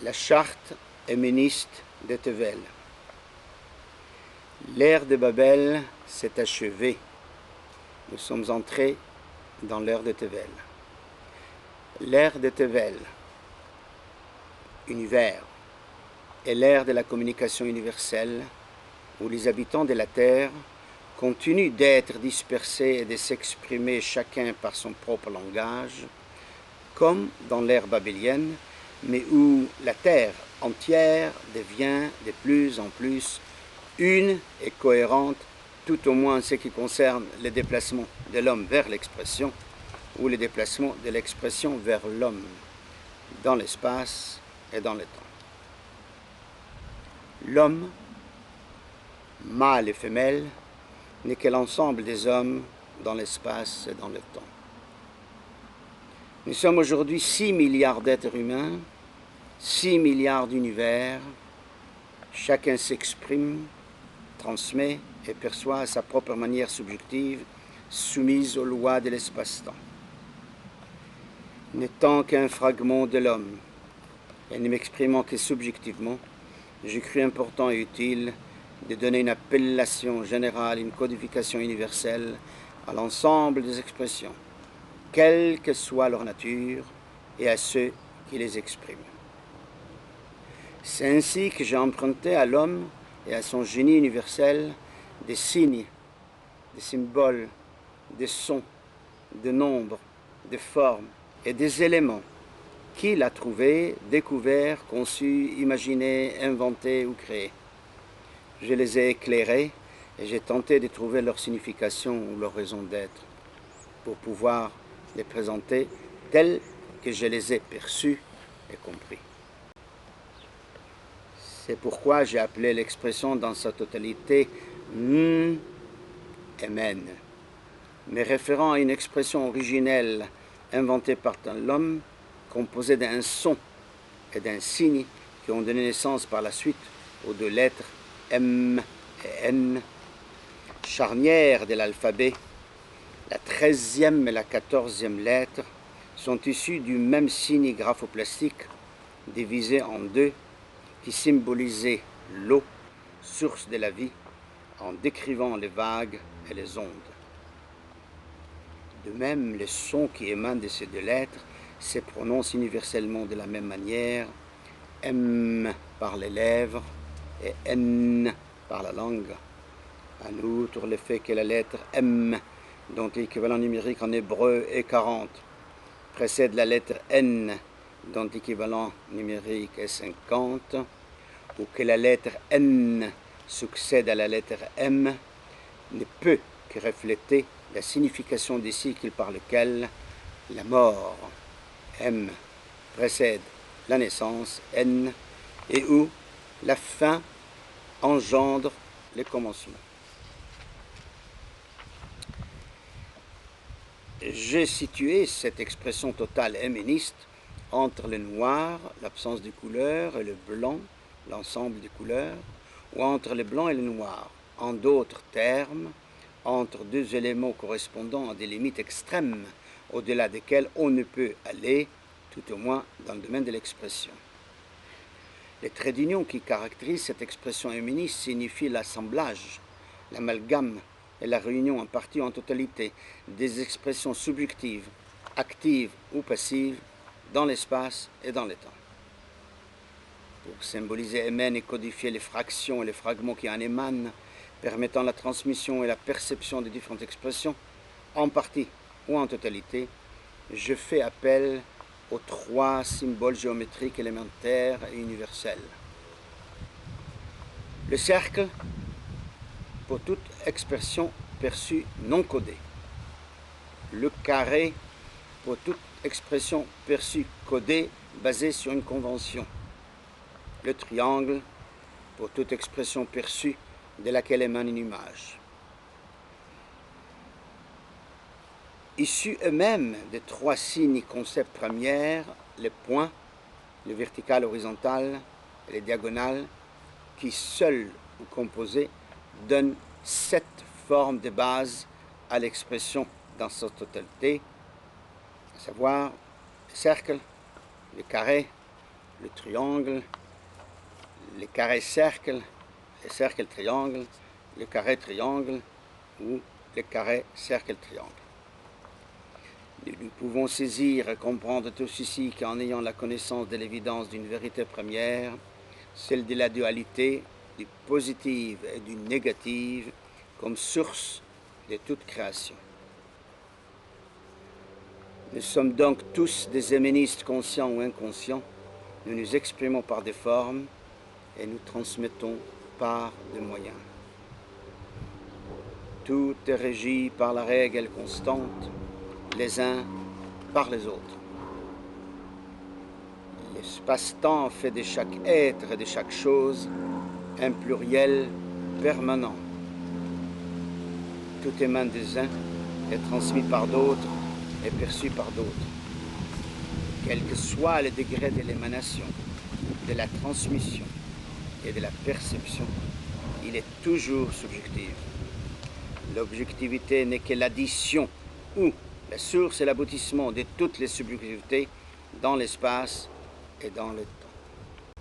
La charte héméniste de Tevel. L'ère de Babel s'est achevée. Nous sommes entrés dans l'ère de Tevel. L'ère de Tevel, univers, est l'ère de la communication universelle où les habitants de la Terre continuent d'être dispersés et de s'exprimer chacun par son propre langage, comme dans l'ère babélienne, mais où la Terre entière devient de plus en plus une et cohérente, tout au moins en ce qui concerne le déplacement de l'homme vers l'expression, ou le déplacement de l'expression vers l'homme, dans l'espace et dans le temps. L'homme, mâle et femelle, n'est que l'ensemble des hommes dans l'espace et dans le temps. Nous sommes aujourd'hui 6 milliards d'êtres humains, 6 milliards d'univers. Chacun s'exprime, transmet et perçoit à sa propre manière subjective, soumise aux lois de l'espace-temps. N'étant qu'un fragment de l'homme et ne m'exprimant que subjectivement, j'ai cru important et utile de donner une appellation générale, une codification universelle à l'ensemble des expressions, quelle que soit leur nature, et à ceux qui les expriment. C'est ainsi que j'ai emprunté à l'homme et à son génie universel des signes, des symboles, des sons, des nombres, des formes et des éléments qu'il a trouvés, découverts, conçus, imaginés, inventés ou créés. Je les ai éclairés et j'ai tenté de trouver leur signification ou leur raison d'être pour pouvoir les présenter tels que je les ai perçus et compris. C'est pourquoi j'ai appelé l'expression dans sa totalité Emen, me référant à une expression originelle inventée par l'homme, composée d'un son et d'un signe qui ont donné naissance par la suite aux deux lettres M et N, charnières de l'alphabet. La 13e et la 14e lettre sont issues du même signe graphoplastique, divisé en deux, qui symbolisait l'eau, source de la vie, en décrivant les vagues et les ondes. De même, les sons qui émanent de ces deux lettres se prononcent universellement de la même manière, M par les lèvres et N par la langue. En outre, le fait que la lettre M, dont l'équivalent numérique en hébreu est 40, précède la lettre N, dont l'équivalent numérique est 50, ou que la lettre N succède à la lettre M, ne peut que refléter la signification des cycles par lesquels la mort, M, précède la naissance, N, et où la fin engendre le commencement. J'ai situé cette expression totale héméniste entre le noir, l'absence de couleur, et le blanc, l'ensemble des couleurs, ou entre le blanc et le noir. En d'autres termes, entre deux éléments correspondant à des limites extrêmes, au-delà desquelles on ne peut aller, tout au moins dans le domaine de l'expression. Les traits d'union qui caractérisent cette expression héméniste signifient l'assemblage, l'amalgame et la réunion en partie ou en totalité des expressions subjectives, actives ou passives, dans l'espace et dans le temps. Pour symboliser Emen et codifier les fractions et les fragments qui en émanent, permettant la transmission et la perception des différentes expressions, en partie ou en totalité, je fais appel aux trois symboles géométriques élémentaires et universels. Le cercle, pour toute expression perçue non codée. Le carré, pour toute expression perçue codée basée sur une convention. Le triangle, pour toute expression perçue de laquelle émane une image. Issus eux-mêmes des trois signes concepts premières, les points, le vertical, horizontal et les diagonales, qui seuls ou composés donnent 7 formes de base à l'expression dans sa totalité, à savoir le cercle, le carré, le triangle, les carrés cercles, les cercles triangles, le carré triangle ou le carré cercle triangle. Nous pouvons saisir et comprendre tout ceci qu'en ayant la connaissance de l'évidence d'une vérité première, celle de la dualité, du positif et du négatif, comme source de toute création. Nous sommes donc tous des éménistes conscients ou inconscients. Nous nous exprimons par des formes et nous transmettons par des moyens. Tout est régi par la règle constante, les uns par les autres. L'espace-temps fait de chaque être et de chaque chose un pluriel permanent. Tout émane des uns, est transmis par d'autres et perçu par d'autres. Quel que soit le degré de l'émanation, de la transmission et de la perception, il est toujours subjectif. L'objectivité n'est que l'addition ou la source et l'aboutissement de toutes les subjectivités dans l'espace et dans le temps.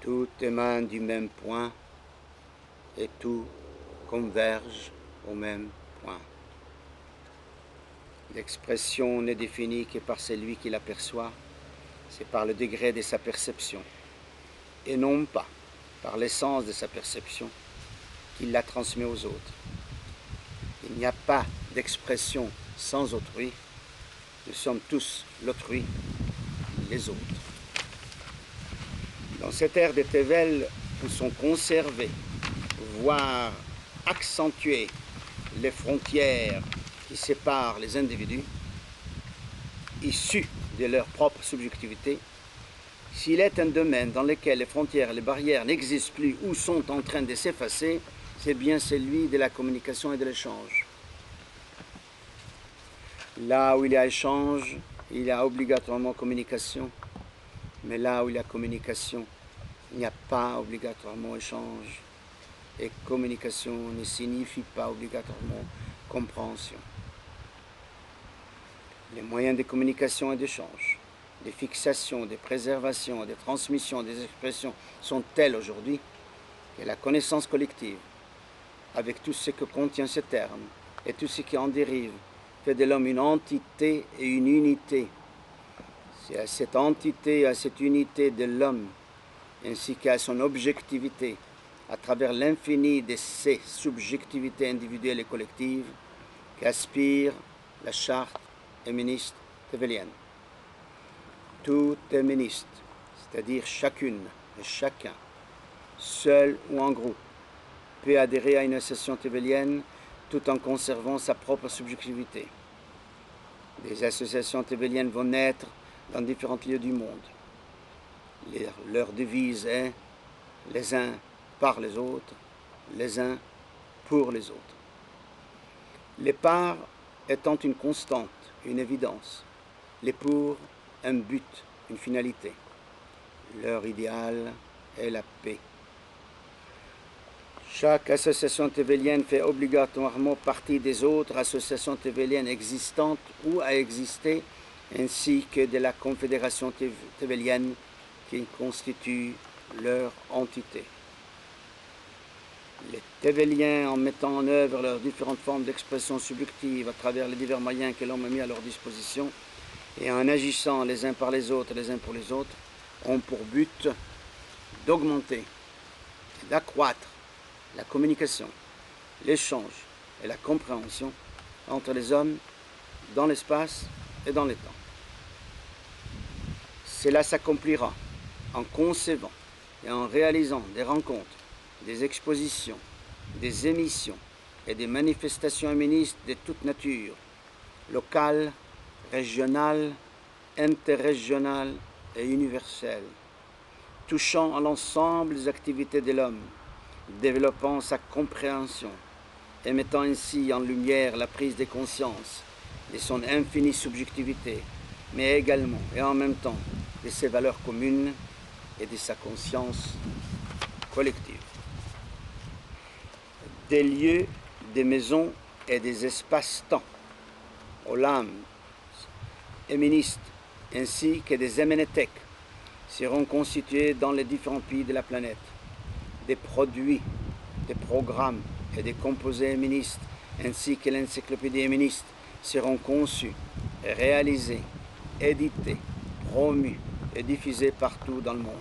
Tout émane du même point et tout converge au même point. L'expression n'est définie que par celui qui l'aperçoit, c'est par le degré de sa perception, et non pas par l'essence de sa perception qu'il la transmet aux autres. Il n'y a pas d'expression sans autrui, nous sommes tous l'autrui, les autres. Dans cette ère de Tevel où sont conservées, voire accentuées, les frontières qui séparent les individus, issus de leur propre subjectivité, s'il est un domaine dans lequel les frontières et les barrières n'existent plus ou sont en train de s'effacer, c'est bien celui de la communication et de l'échange. Là où il y a échange, il y a obligatoirement communication, mais là où il y a communication, il n'y a pas obligatoirement échange, et communication ne signifie pas obligatoirement compréhension. Les moyens de communication et d'échange, de fixation, de préservation, de transmission des expressions sont tels aujourd'hui que la connaissance collective, avec tout ce que contient ce terme et tout ce qui en dérive, fait de l'homme une entité et une unité. C'est à cette entité, à cette unité de l'homme, ainsi qu'à son objectivité, à travers l'infini de ses subjectivités individuelles et collectives, qu'aspire la charte éméniste tevelienne. Tout éméniste, c'est-à-dire chacune et chacun, seul ou en groupe, peut adhérer à une association tevelienne tout en conservant sa propre subjectivité. Des associations teveliennes vont naître dans différents lieux du monde. Leur devise est « les uns par les autres, les uns pour les autres ». Les par étant une constante, une évidence, les pour un but, une finalité. Leur idéal est la paix. Chaque association tevelienne fait obligatoirement partie des autres associations teveliennes existantes ou à exister, ainsi que de la confédération tevelienne qui constitue leur entité. Les teveliens, en mettant en œuvre leurs différentes formes d'expression subjective à travers les divers moyens que l'homme a mis à leur disposition, et en agissant les uns par les autres, les uns pour les autres, ont pour but d'augmenter et d'accroître la communication, l'échange et la compréhension entre les hommes dans l'espace et dans les temps. Cela s'accomplira en concevant et en réalisant des rencontres, des expositions, des émissions et des manifestations éménistes de toute nature, locales, régionales, interrégionales et universelles, touchant à l'ensemble des activités de l'homme, développant sa compréhension et mettant ainsi en lumière la prise de conscience de son infinie subjectivité, mais également et en même temps de ses valeurs communes et de sa conscience collective. Des lieux, des maisons et des espaces-temps, Olam, éménistes, ainsi que des MNTech seront constitués dans les différents pays de la planète. Des produits, des programmes et des composés éministes, ainsi que l'encyclopédie éministe, seront conçus, réalisés, édités, promus et diffusés partout dans le monde.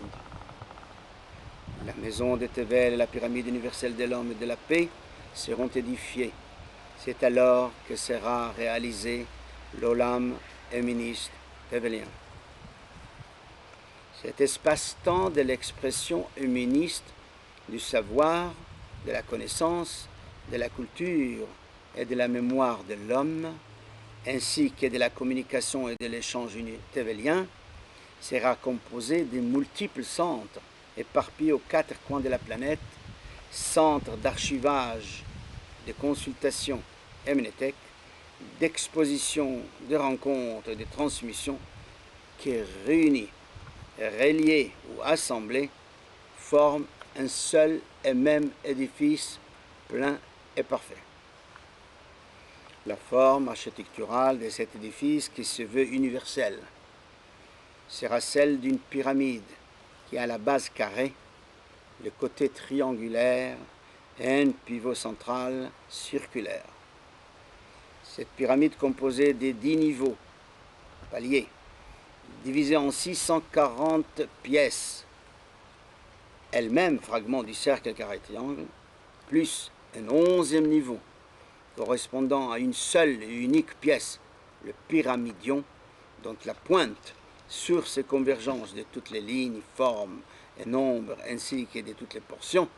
La maison de Tevel et la pyramide universelle de l'homme et de la paix seront édifiées. C'est alors que sera réalisé l'Olam éministe tevelien. Cet espace-temps de l'expression humaniste, du savoir, de la connaissance, de la culture et de la mémoire de l'homme, ainsi que de la communication et de l'échange tevelien, sera composé de multiples centres éparpillés aux quatre coins de la planète, centres d'archivage, de consultation MNTech, d'exposition, de rencontres et de transmission qui, réunis, reliés ou assemblés, forment un seul et même édifice plein et parfait. La forme architecturale de cet édifice, qui se veut universelle, sera celle d'une pyramide qui a la base carrée, le côté triangulaire et un pivot central circulaire. Cette pyramide composée des 10 niveaux, paliers, divisée en 640 pièces, elle-même fragment du cercle carré triangle, plus un 11e niveau correspondant à une seule et unique pièce, le pyramidion, dont la pointe sur ces convergences de toutes les lignes, formes et nombres ainsi que de toutes les portions,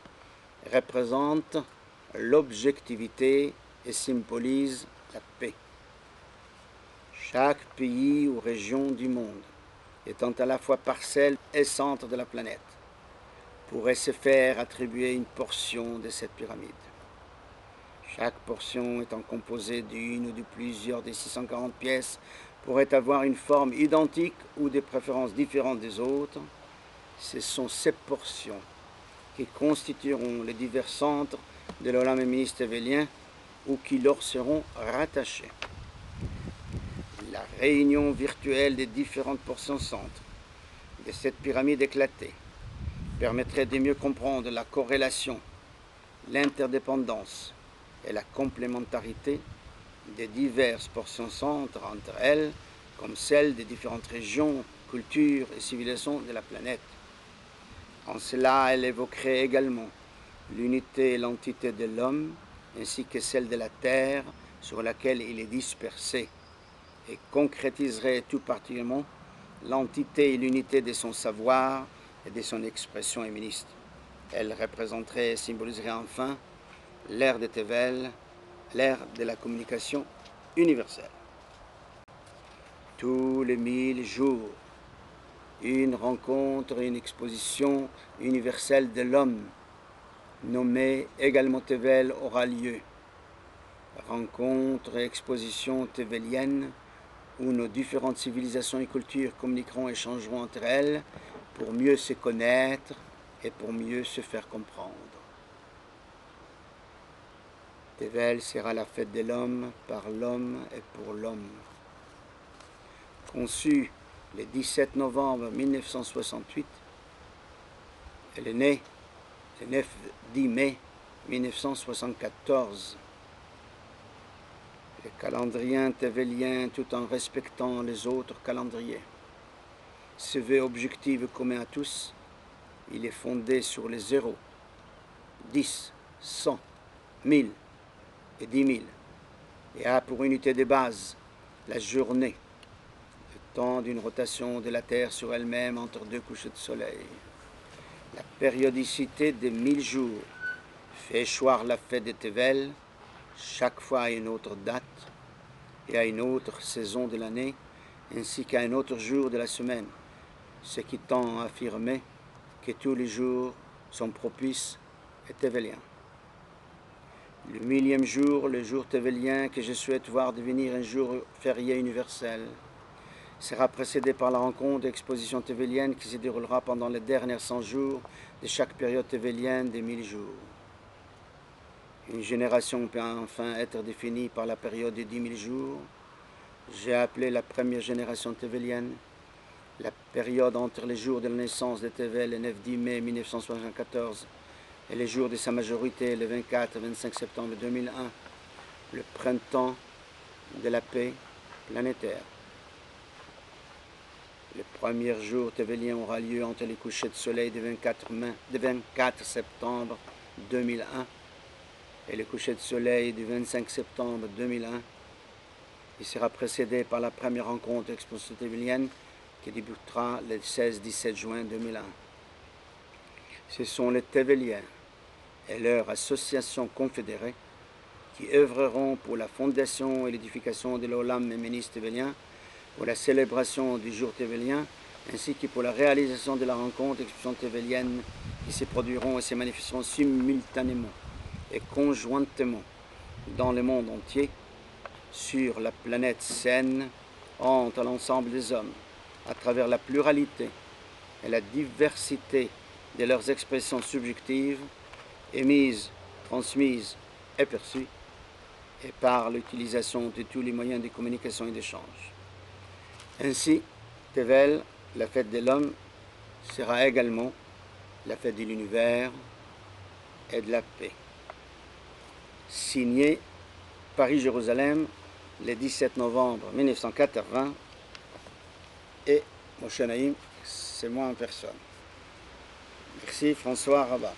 représente l'objectivité et symbolise la paix. Chaque pays ou région du monde, étant à la fois parcelle et centre de la planète, pourrait se faire attribuer une portion de cette pyramide. Chaque portion étant composée d'une ou de plusieurs des 640 pièces pourrait avoir une forme identique ou des préférences différentes des autres. Ce sont ces portions qui constitueront les divers centres de l'Olam éministe tevelien ou qui leur seront rattachés. La réunion virtuelle des différentes portions centres de cette pyramide éclatée permettrait de mieux comprendre la corrélation, l'interdépendance et la complémentarité des diverses portions centres entre elles, comme celles des différentes régions, cultures et civilisations de la planète. En cela, elle évoquerait également l'unité et l'entité de l'homme, ainsi que celle de la terre sur laquelle il est dispersé, et concrétiserait tout particulièrement l'entité et l'unité de son savoir et de son expression éministe. Elle représenterait et symboliserait enfin l'ère de Tevel, l'ère de la communication universelle. Tous les 1000 jours, une rencontre et une exposition universelle de l'homme, nommée également Tevel, aura lieu. Rencontre et exposition tevelienne où nos différentes civilisations et cultures communiqueront et échangeront entre elles pour mieux se connaître et pour mieux se faire comprendre. Tevel sera la fête de l'homme, par l'homme et pour l'homme. Conçue le 17 novembre 1968, elle est née le 10 mai 1974. Le calendrier tevelien, tout en respectant les autres calendriers, se veut objectif et commun à tous. Il est fondé sur les 0, 10, 100, 1000 et 10 000 et a pour unité de base la journée, le temps d'une rotation de la Terre sur elle-même entre deux couchers de soleil. La périodicité des 1000 jours fait échoir la fête de Tevel, chaque fois à une autre date et à une autre saison de l'année, ainsi qu'à un autre jour de la semaine, ce qui tend à affirmer que tous les jours sont propices et teveliens. Le 1000e jour, le jour tevelien que je souhaite voir devenir un jour férié universel, sera précédé par la rencontre d'exposition tevelienne qui se déroulera pendant les derniers 100 jours de chaque période tevelienne des 1000 jours. Une génération peut enfin être définie par la période de 10 000 jours. J'ai appelé la première génération tevelienne la période entre les jours de la naissance de Tevel, le 9-10 mai 1974, et les jours de sa majorité, le 24 et 25 septembre 2001, le printemps de la paix planétaire. Le premier jour tevelien aura lieu entre les couchers de soleil du 24 septembre 2001 et le coucher de soleil du 25 septembre 2001. Il sera précédé par la première rencontre exposition tevelienne qui débutera le 16-17 juin 2001. Ce sont les Teveliens et leur association confédérée qui œuvreront pour la fondation et l'édification de l'Olam Héméniste tevelien, pour la célébration du jour tevelien, ainsi que pour la réalisation de la rencontre exposition tevelienne qui se produiront et se manifesteront simultanément et conjointement dans le monde entier, sur la planète saine, entre l'ensemble des hommes, à travers la pluralité et la diversité de leurs expressions subjectives, émises, transmises et perçues, et par l'utilisation de tous les moyens de communication et d'échange. Ainsi, Tevel, la fête de l'homme, sera également la fête de l'univers et de la paix. Signé Paris-Jérusalem, le 17 novembre 1980, et Moshe Naïm, c'est moi en personne. Merci François Rabat.